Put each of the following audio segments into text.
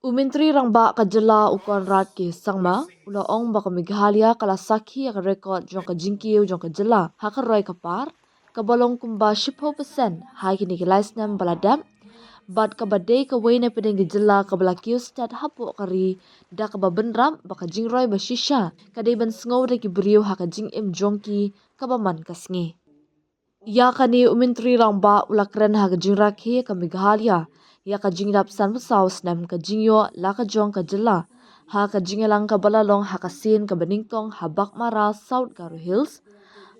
Umintri rang ba ka Jylla ukon Rakhe sangma ulaong ba ka Meghalaya kala sakhi ka record jong ka jingkiew jong ka Jylla ha ka roi ka par ka balong kumba 10% hai kini ki license baladam bad ka badai ka wayne pedeng ki Jylla ka bala kiu stat hapo kari da ka babenram ba ka jingroi ba shisha ka dei ban sngau de ki brio ha ka jing im jongki ka baman ka sngi ya kani umintri rang ba ulakren ha ka jingrakhe ka Meghalaya ya ka jingrap san saus nam ka jingyo la ka jong ka Jylla ha ka jingelang ka balalong ha ka sin ka beningtong ha Baghmara South Garo Hills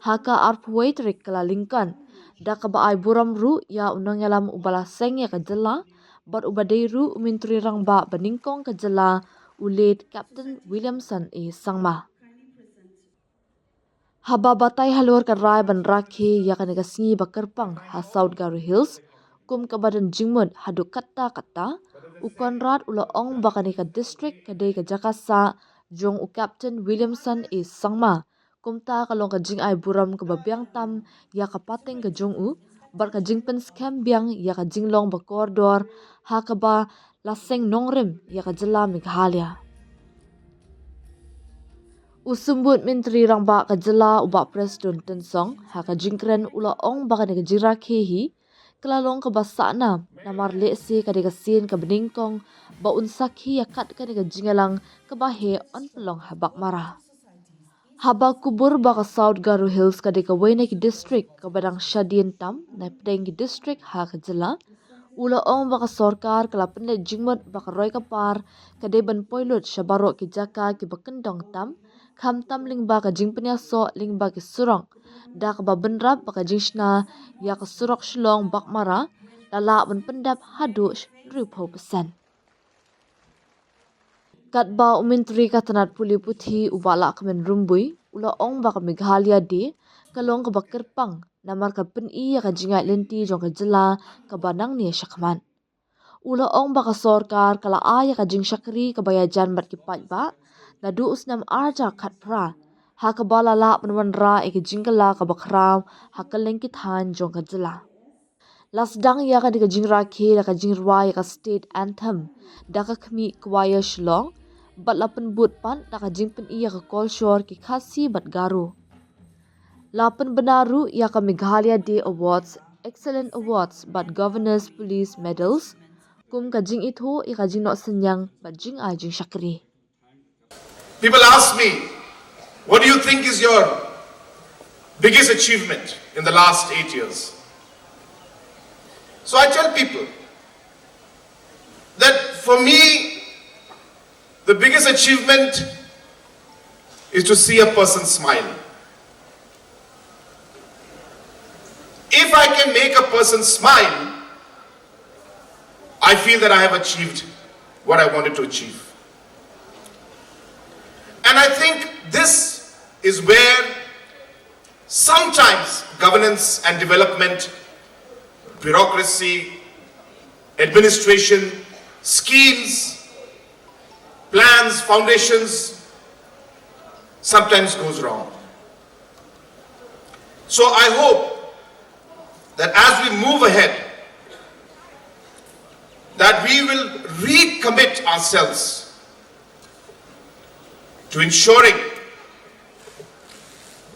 ha ka arpway trik kala lingkan da ka baay buram ru ya unang yalam ubala seng ya ka Jylla but ubadei ru umintri rang ba beningkong ka Jylla ulit Captain Williamson e sangma haba batai halor ka rai ban Rakhe ya ka negasngi bakerpang ha South Garo Hills kum ka badan jingmut hadu katta ukon rat ula ong bakani ka district ka dei ka jakasa jong u Captain Williamson e sangma kumta kalong ka jing ai buram ka babyang tam ya ka pateng ka jong u bar ka jingpen scam biang ya ka jinglong ba koridor ha ka ba laseng nongrim ya ka Jylla Meghalaya usumbut menteri rang ba ka Jylla uba presiden tensong ha ka jingkren ula ong bakani ka jirakhe hi kelalong ke basana namar lesi ka dega sin ka beningkong ba unsakhi akat ka dega jingalang ke bahe on pelong ha Baghmara haba kubur ba ka South Garo Hills ka dega wayne ki district ka badang shadien tam na pedeng ki district ha ka Jylla ula ong ba ka sorkar kala pendet jingmut ba ka roi ka par ka deban poilut shabaro ki jaka ki bakendong tam kham tam ling ba ka jingpenya so ling ba ki surong da ka ba benrap ba ka jingshna ya ka surok shlong Baghmara lala ban pendap hadush 3%. Kat ba umintri ka tanat puli puthi ubala kamen rumbui ula ong ba ka Meghalaya de kalong ka bakerpang namar ka pen i ya ka jingai lenti jong ka Jylla ka banang ni syakman ula ong ba ka sorkar kala a ya ka jing syakri ka bayajan bat ki pat ba ladu usnam arja khat pra ha ka bala la panwan ra e ki jingkala ka bakhram ha ka lengki than jong ka Jylla lasdang ya ka diga jingrakhe ya ka jingrwa ya ka state anthem da ka khmi kwaya shlong bat lapen but pan da ka jingpen iya ka kolshor ki khasi bat garu lapen benaru ya ka Meghalaya Day Awards Excellent Awards but Governors Police Medals kum ka jing itho ya ka jing no senyang bat jing a jing syakri People ask me, what do you think is your biggest achievement in the last 8 years? So I tell people that for me, the biggest achievement is to see a person smile. If I can make a person smile, I feel that I have achieved what I wanted to achieve. And I think this is where sometimes governance and development, bureaucracy, administration, schemes, plans, foundations, sometimes goes wrong. So I hope that as we move ahead, that we will recommit ourselves to ensuring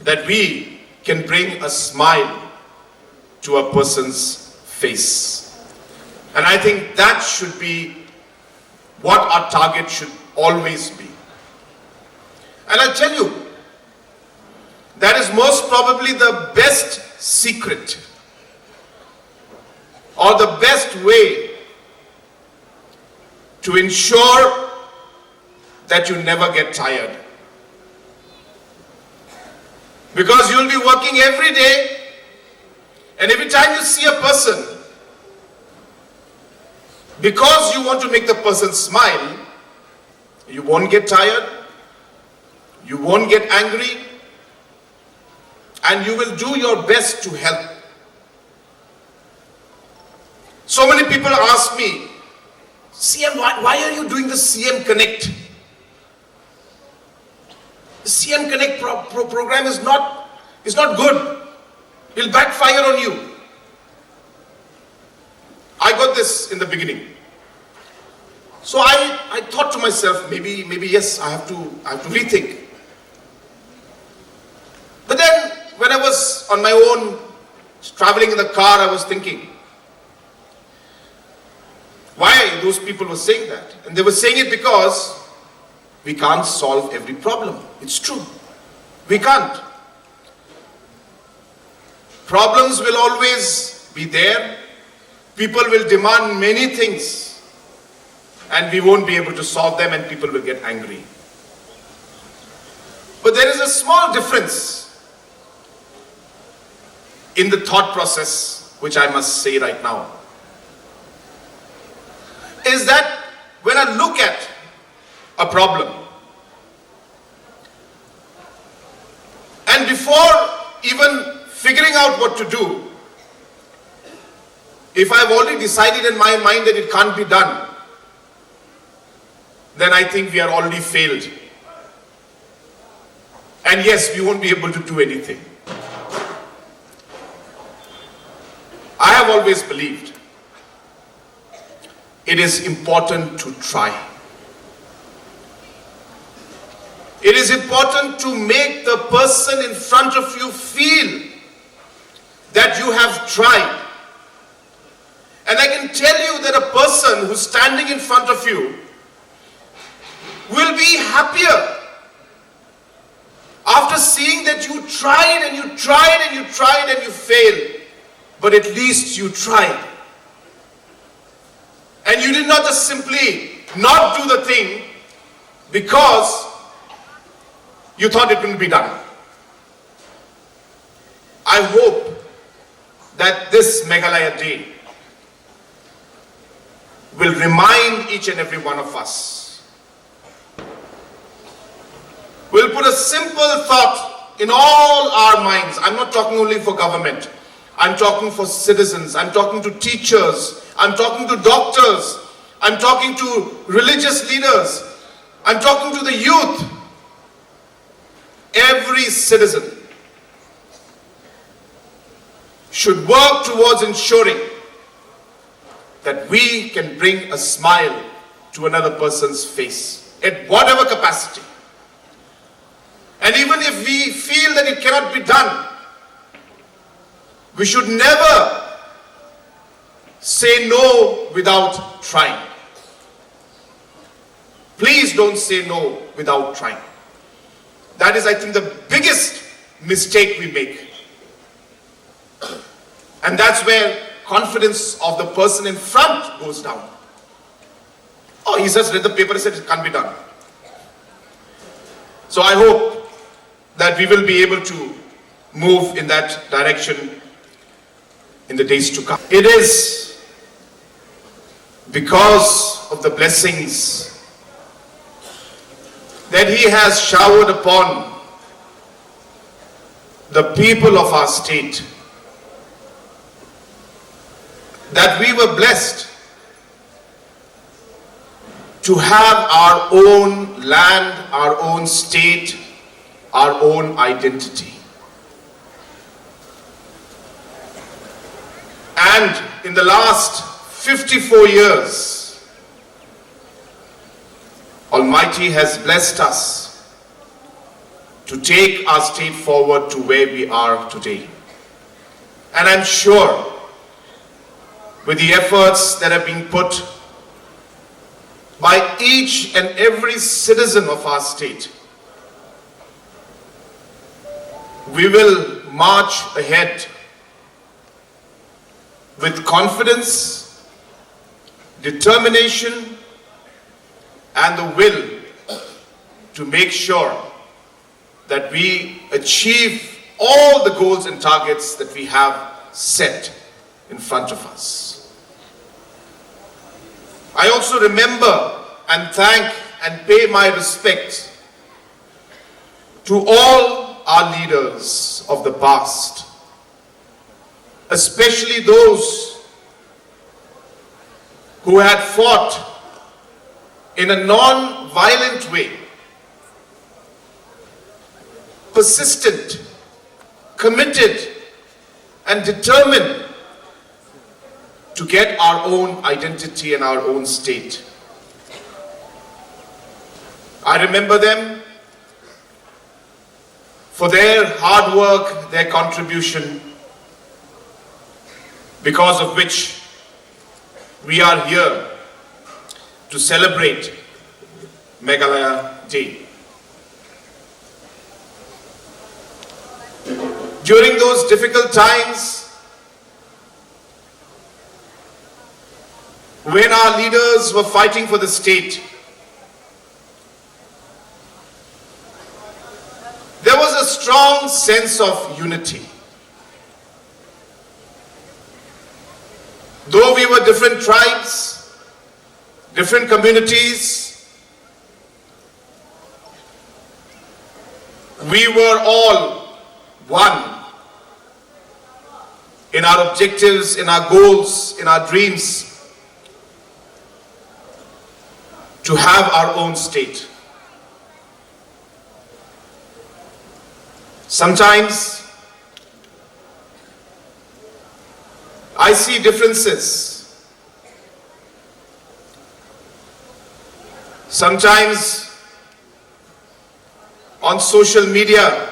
that we can bring a smile to a person's face. And I think that should be what our target should always be. And I'll tell you, that is most probably the best secret or the best way to ensure that you never get tired. Because you'll be working every day, and every time you see a person, because you want to make the person smile, you won't get tired, you won't get angry, and you will do your best to help. So many people ask me, CM, why are you doing the CM Connect? The CM Connect program is not good. It will backfire on you. I got this in the beginning. So I thought to myself, maybe yes, I have to rethink. But then when I was on my own, traveling in the car, I was thinking, why those people were saying that? And they were saying it because we can't solve every problem. It's true. We can't. Problems will always be there. People will demand many things, and we won't be able to solve them, and people will get angry. But there is a small difference in the thought process, which I must say right now, is that when I look at a problem, and before even figuring out what to do, if I've already decided in my mind that it can't be done, then I think we are already failed. And yes, we won't be able to do anything. I have always believed it is important to try. It is important to make the person in front of you feel that you have tried. And I can tell you that a person who's standing in front of you will be happier after seeing that you tried and you tried and you tried and you failed. But at least you tried. And you did not just simply not do the thing because you thought it couldn't be done. I hope that this Meghalaya Day will remind each and every one of us. We'll put a simple thought in all our minds. I'm not talking only for government. I'm talking for citizens. I'm talking to teachers. I'm talking to doctors. I'm talking to religious leaders. I'm talking to the youth. Every citizen should work towards ensuring that we can bring a smile to another person's face at whatever capacity. And even if we feel that it cannot be done, we should never say no without trying. Please don't say no without trying. That is, I think, the biggest mistake we make. And that's where confidence of the person in front goes down. Oh, he just read the paper and said it can't be done. So I hope that we will be able to move in that direction in the days to come. It is because of the blessings that He has showered upon the people of our state that we were blessed to have our own land, our own state, our own identity. And in the last 54 years, Almighty has blessed us to take our state forward to where we are today. And I'm sure with the efforts that have been put by each and every citizen of our state, we will march ahead with confidence, determination, and the will to make sure that we achieve all the goals and targets that we have set in front of us. I also remember and thank and pay my respect to all our leaders of the past, especially those who had fought in a non-violent way, persistent, committed, and determined to get our own identity and our own state. I remember them for their hard work, their contribution, because of which we are here to celebrate Meghalaya Day. During those difficult times, when our leaders were fighting for the state, there was a strong sense of unity. Though we were different tribes, different communities, we were all one in our objectives, in our goals, in our dreams to have our own state. Sometimes I see differences. Sometimes on social media,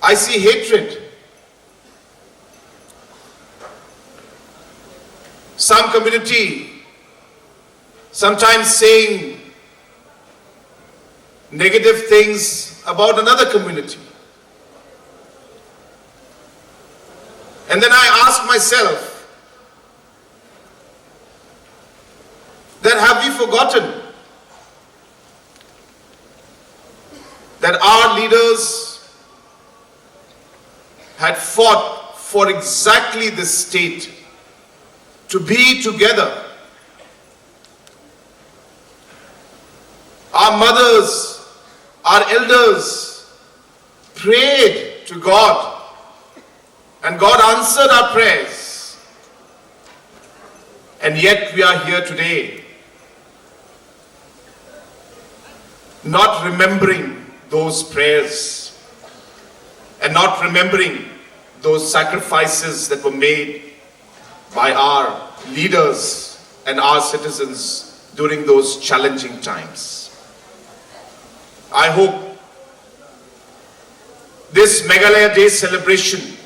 I see hatred. Some community sometimes saying negative things about another community. And then I ask myself, that have we forgotten that our leaders had fought for exactly this state, to be together. Our mothers, our elders prayed to God, and God answered our prayers. And yet we are here today, not remembering those prayers and not remembering those sacrifices that were made by our leaders and our citizens during those challenging times. I hope this Meghalaya Day celebration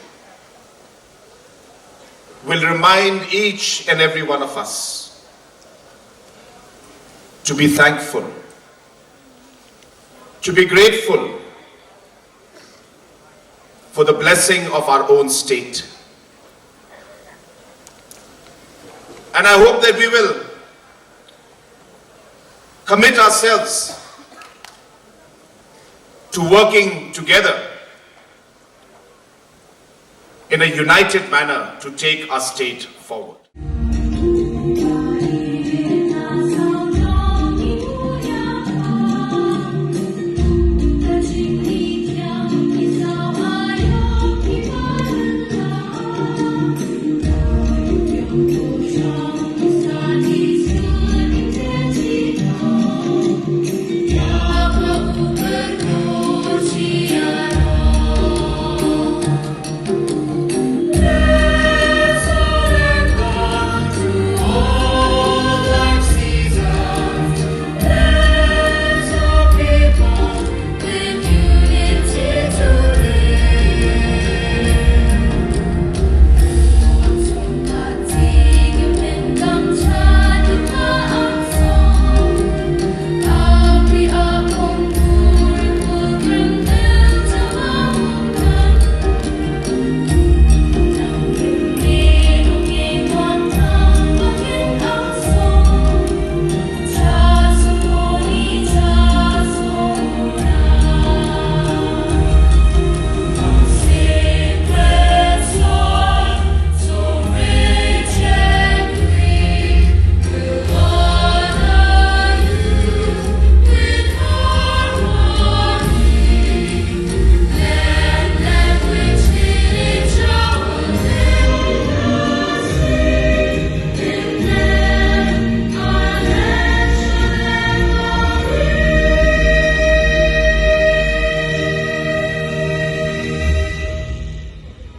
will remind each and every one of us to be thankful, to be grateful for the blessing of our own state. And I hope that we will commit ourselves to working together in a united manner to take our state forward.